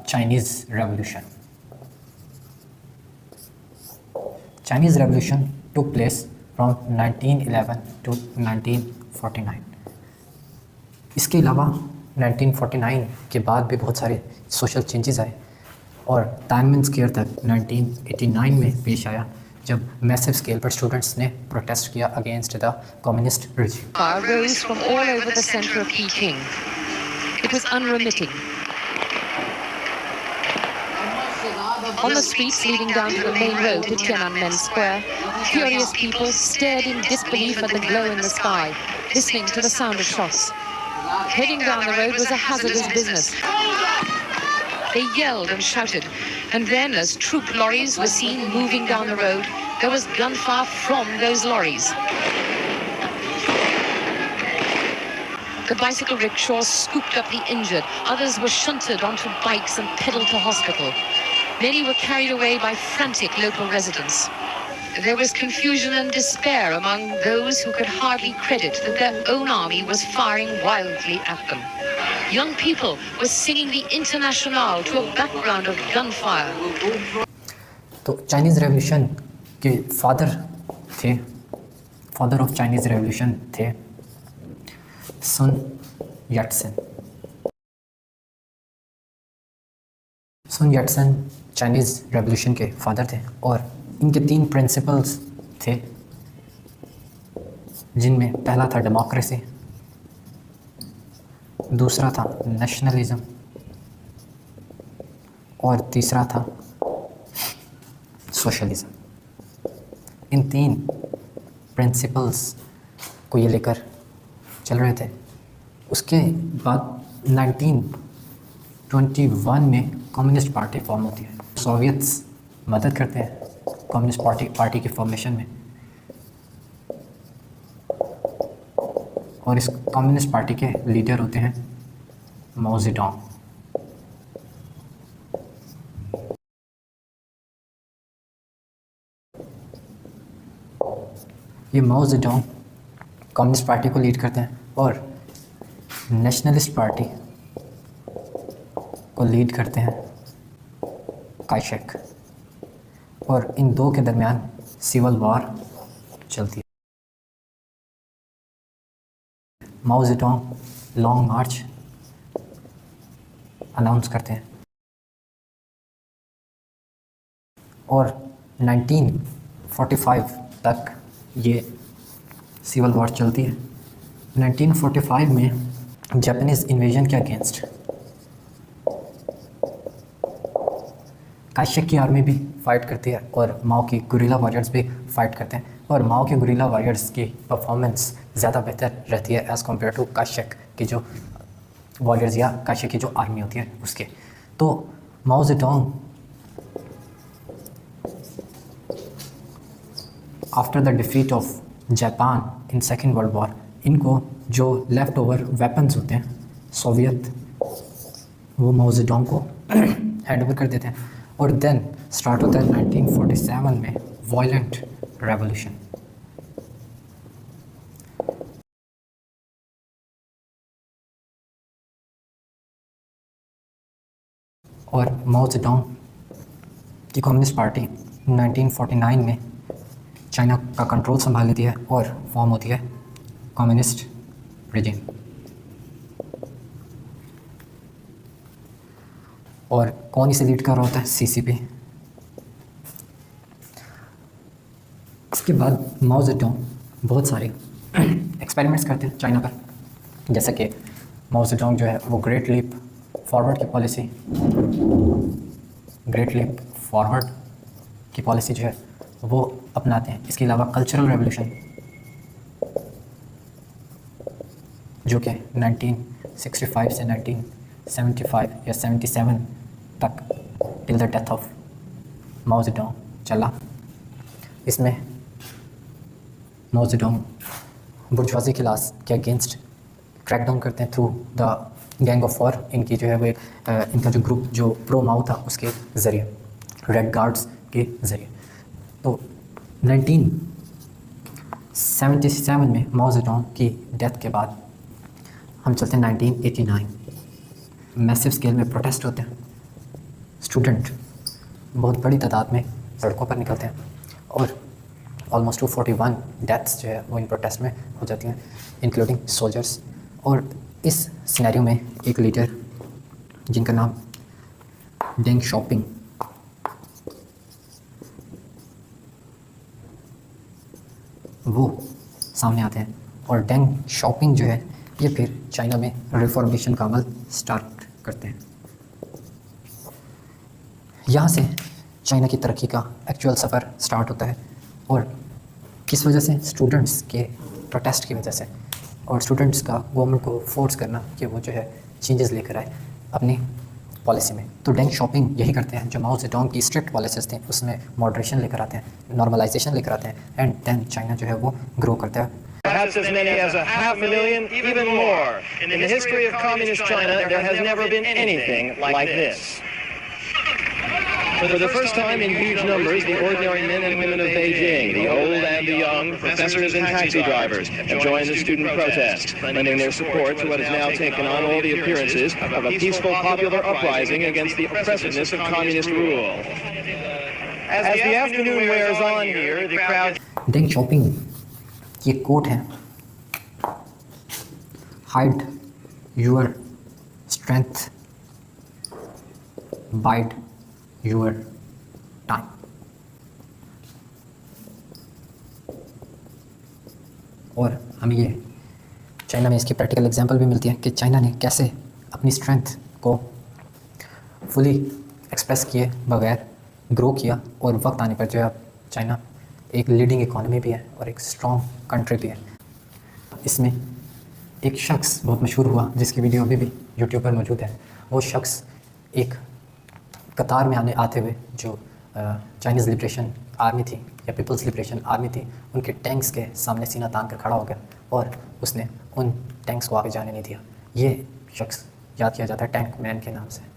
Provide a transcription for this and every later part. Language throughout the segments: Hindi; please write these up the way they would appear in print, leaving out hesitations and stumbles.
Chinese Revolution. Chinese Revolution took place from 1911 to 1949. इसके अलावा 1949 के बाद भी बहुत सारे सोशल चेंजेस आए और टाइमन स्केयर तक 1989 में पेश आया जब मैसिव स्केल पर स्टूडेंट्स ने प्रोटेस्ट किया against the communist regime. Rose from all over the center of Peking. It was unremitting. On the streets leading down to the main road to Tiananmen Square, curious people stared in disbelief at the glow in the sky, listening to the sound of shots. Heading down the road was a hazardous business. They yelled and shouted, and then as troop lorries were seen moving down the road, there was gunfire from those lorries. The bicycle rickshaws scooped up the injured, others were shunted onto bikes and pedaled to hospital. Many were carried away by frantic local residents. There was confusion and despair among those who could hardly credit that their own army was firing wildly at them. Young people were singing the Internationale to a background of gunfire. तो चाइनीज़ रेवोल्यूशन के फादर ऑफ चाइनीज़ रेवोल्यूशन थे sun Yat-sen. sun Yat-sen Chinese revolution के फादर थे और इनके 3 प्रिंसिपल्स थे जिनमें पहला था डेमोक्रेसी, दूसरा था नेशनलिज्म और तीसरा था सोशलिज्म। इन 3 प्रिंसिपल्स को ये लेकर चल रहे थे। उसके बाद 1921 में कम्युनिस्ट पार्टी फॉर्म होती है। सोवियत्स मदद करते हैं कम्युनिस्ट पार्टी की फॉर्मेशन में और इस कम्युनिस्ट पार्टी के लीडर होते हैं माओ ज़ेडोंग। ये माओ ज़ेडोंग कम्युनिस्ट पार्टी को लीड करते हैं और नेशनलिस्ट पार्टी को लीड करते हैं काइशेक और इन दो के दरमियान सिविल वॉर चलती है। माओ ज़ेडोंग लॉन्ग मार्च अनाउंस करते हैं और 1945 तक ये सिविल वॉर चलती है। 1945 में जापानीज़ इन्वेजन के अगेंस्ट काइशेक की आर्मी भी फाइट करती है और माओ की गुरिल्ला वॉरियर्स भी फाइट करते हैं और माओ के गुरिल्ला वॉरियर्स की परफॉर्मेंस ज़्यादा बेहतर रहती है एज़ कम्पेयर टू काइशेक की जो वॉरियर्स या काइशेक की जो आर्मी होती है उसके। तो Mao Zedong after the defeat of Japan in second world war इनको जो लेफ़्ट ओवर वेपन्स होते हैं सोवियत वो माओ ज़ेडोंग को हैंड ओवर कर देते हैं और देन स्टार्ट होता है 1947 में वायलेंट रेवोल्यूशन। और माओ ज़ेडोंग की कम्युनिस्ट पार्टी 1949 में चाइना का कंट्रोल संभाल लेती है और फॉर्म होती है कम्युनिस्ट रिजीम। और कौन इसे लीड कर रहा होता है? सीसीपी। इसके बाद माओ ज़ेडोंग बहुत सारे एक्सपेरिमेंट्स करते हैं चाइना पर, जैसे कि माओ ज़ेडोंग जो है वो ग्रेट लीप फॉरवर्ड की पॉलिसी जो है वो अपनाते हैं। इसके अलावा कल्चरल रेवोल्यूशन जो कि 1965 से 1975 या 77 तक till the death of Mao Zedong चला। इसमें माओ ज़ेडोंग बुर्जुआजी क्लास के अगेंस्ट क्रैकडाउन करते हैं through the gang of war. इनकी जो है वो इनका जो ग्रुप जो प्रो माओ था उसके ज़रिए, रेड गार्ड्स के ज़रिए। तो 1977 में माओ ज़ेडोंग की डेथ के बाद हम चलते हैं 1989। मैसिव स्केल में प्रोटेस्ट होते हैं स्टूडेंट बहुत बड़ी तादाद में सड़कों पर निकलते हैं और ऑलमोस्ट 241 डेथ्स जो है वो इन प्रोटेस्ट में हो जाती हैं, इंक्लूडिंग सोल्जर्स। और इस सिनेरियो में एक लीडर जिनका नाम डेंग शॉपिंग, वो सामने आते हैं और डेंग शॉपिंग जो है ये फिर चाइना में रिफॉर्मेशन का अमल स्टार्ट करते हैं। यहाँ से चाइना की तरक्की का एक्चुअल सफ़र स्टार्ट होता है। और किस वजह से? स्टूडेंट्स के प्रोटेस्ट की वजह से, और स्टूडेंट्स का गवर्नमेंट को फोर्स करना कि वो जो है चेंजेस लेकर आए अपनी पॉलिसी में। तो डेंग शॉपिंग यही करते हैं, जो माओ जेडोंग की स्ट्रिक्ट पॉलिसीज थी उसमें मॉडरेशन लेकर आते हैं, नॉर्मलाइजेशन लेकर आते हैं, एंड देन चाइना जो है वो ग्रो करता है। Perhaps as many as 500,000, even more. In the history of communist China, there has never been anything like this. For the first time in huge numbers, the ordinary men and women of Beijing, the old and the young, professors and taxi drivers, have joined the student protest, lending their support to what has now taken on all the appearances of a peaceful popular uprising against the oppressiveness of communist rule. As the afternoon wears on here, the crowd... डेंग शॉपिंग ये कोट है, hide your strength, bide your time. और हमें ये चाइना में इसकी प्रैक्टिकल एग्जांपल भी मिलती है कि चाइना ने कैसे अपनी स्ट्रेंथ को फुली एक्सप्रेस किए बगैर ग्रो किया, और वक्त आने पर जो है चाइना एक लीडिंग इकॉनमी भी है और एक स्ट्रॉन्ग कंट्री भी है। इसमें एक शख्स बहुत मशहूर हुआ जिसकी वीडियो अभी भी यूट्यूब पर मौजूद है। वो शख्स एक कतार में आते हुए जो चाइनीज़ लिबरेशन आर्मी थी या पीपल्स लिबरेशन आर्मी थी, उनके टैंक्स के सामने सीना तान कर खड़ा हो गया और उसने उन टैंक्स को आगे जाने नहीं दिया। ये शख्स याद किया जाता है टैंक मैन के नाम से।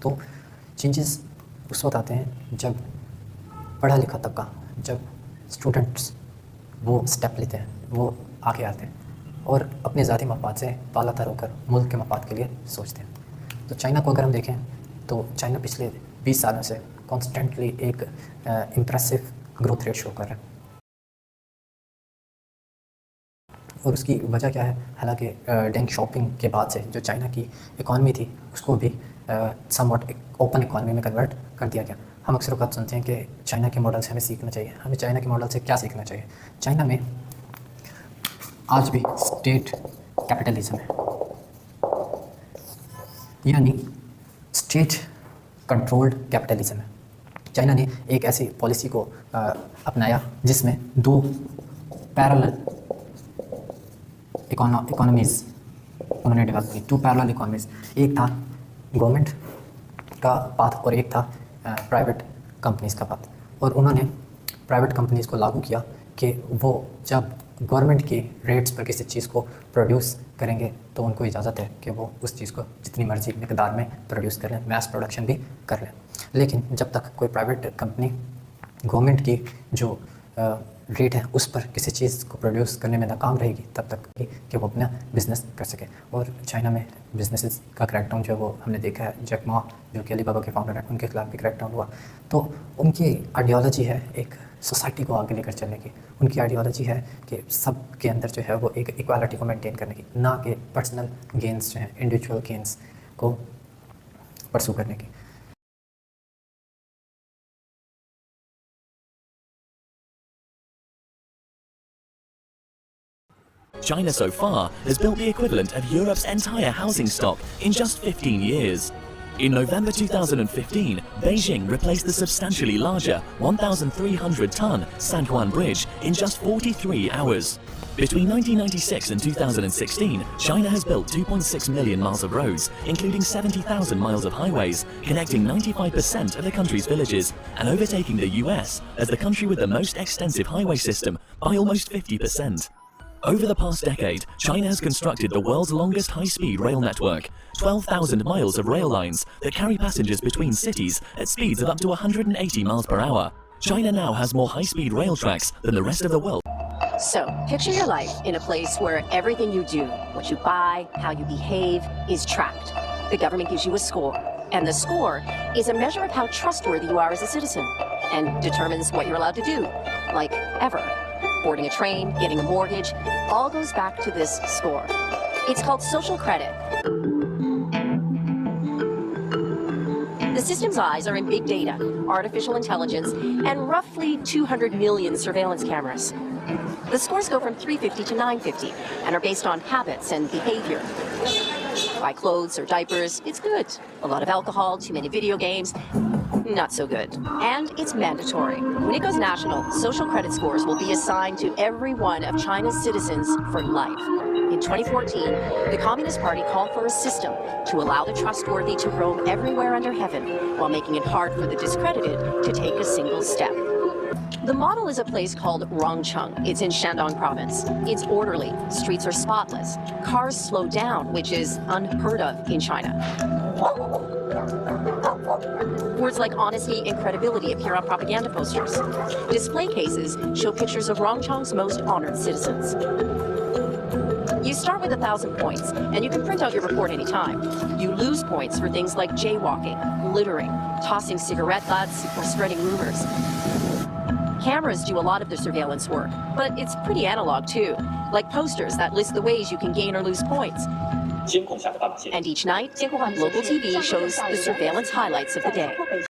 तो चेंजेस उस वक्त आते हैं जब पढ़ा लिखा तबका, जब स्टूडेंट्स वो स्टेप लेते हैं, वो आगे आते हैं और अपने ज़ाती मफाद से बालातर होकर मुल्क के मफाद के लिए सोचते हैं। तो चाइना को अगर हम देखें तो चाइना पिछले 20 सालों से कॉन्स्टेंटली एक इम्प्रेसिव ग्रोथ रेट शो कर रहा है। और उसकी वजह क्या है? हालांकि डेंग शॉपिंग के बाद से जो चाइना की इकॉनमी थी उसको भी समवॉट एक ओपन इकॉनमी में कन्वर्ट कर दिया गया। हम अक्सर वक्त सुनते हैं कि चाइना के मॉडल से हमें सीखना चाहिए। हमें चाइना के मॉडल से क्या सीखना चाहिए? चाइना में आज भी स्टेट कैपिटलिज्म है, यानी स्टेट कंट्रोल्ड कैपिटलिज्म है। चाइना ने एक ऐसी पॉलिसी को अपनाया जिसमें दो पैरेलल इकोनॉमीज़ उन्होंने डेवलप की, टू पैरेलल इकोनॉमीज़। एक था गवर्नमेंट का पाथ और एक था प्राइवेट कंपनीज़ का पाथ। और उन्होंने प्राइवेट कंपनीज़ को लागू किया कि वो जब गवर्नमेंट की रेट्स पर किसी चीज़ को प्रोड्यूस करेंगे तो उनको इजाज़त है कि वो उस चीज़ को जितनी मर्ज़ी मकदार में प्रोड्यूस कर लें, मैस प्रोडक्शन भी कर लें। लेकिन जब तक कोई प्राइवेट कंपनी गवर्नमेंट की जो रेट है उस पर किसी चीज़ को प्रोड्यूस करने में नाकाम रहेगी तब तक कि वो अपना बिज़नेस कर सके। और चाइना में बिजनेसेस का क्रैकडाउन जो है वो हमने देखा है। जैक मा जो कि अलीबाबा के फाउंडर हैं उनके खिलाफ भी क्रैकडाउन हुआ। तो उनकी आइडियोलॉजी है एक सोसाइटी को आगे लेकर चलने की। उनकी आइडियोलॉजी है कि सब के अंदर जो है वो एक इक्वालिटी को मेंटेन करने की, ना कि पर्सनल गेंस जो हैं, इंडिविजुअल गेंस को परसू करने की। China so far has built the equivalent of Europe's entire housing stock in just 15 years. In November 2015, Beijing replaced the substantially larger 1,300-ton San Juan Bridge in just 43 hours. Between 1996 and 2016, China has built 2.6 million miles of roads, including 70,000 miles of highways, connecting 95% of the country's villages, and overtaking the US as the country with the most extensive highway system by almost 50%. Over the past decade, China has constructed the world's longest high-speed rail network, 12,000 miles of rail lines that carry passengers between cities at speeds of up to 180 miles per hour. China now has more high-speed rail tracks than the rest of the world. So, picture your life in a place where everything you do, what you buy, how you behave, is tracked. The government gives you a score, and the score is a measure of how trustworthy you are as a citizen, and determines what you're allowed to do, like ever. Boarding a train, getting a mortgage, all goes back to this score. It's called social credit. The system's eyes are in big data, artificial intelligence, and roughly 200 million surveillance cameras. The scores go from 350 to 950 and are based on habits and behavior. Buy clothes or diapers, it's good. A lot of alcohol, too many video games, not so good. And it's mandatory. When it goes national, social credit scores will be assigned to every one of China's citizens for life. In 2014, the Communist Party called for a system to allow the trustworthy to roam everywhere under heaven, while making it hard for the discredited to take a single step. The model is a place called Rongcheng. It's in Shandong province. It's orderly, streets are spotless, cars slow down, which is unheard of in China. Words like honesty and credibility appear on propaganda posters. Display cases show pictures of Rongcheng's most honored citizens. You start with 1,000 points, and you can print out your report anytime. You lose points for things like jaywalking, littering, tossing cigarette butts, or spreading rumors. Cameras do a lot of the surveillance work, but it's pretty analog too, like posters that list the ways you can gain or lose points. And each night, local TV shows the surveillance highlights of the day.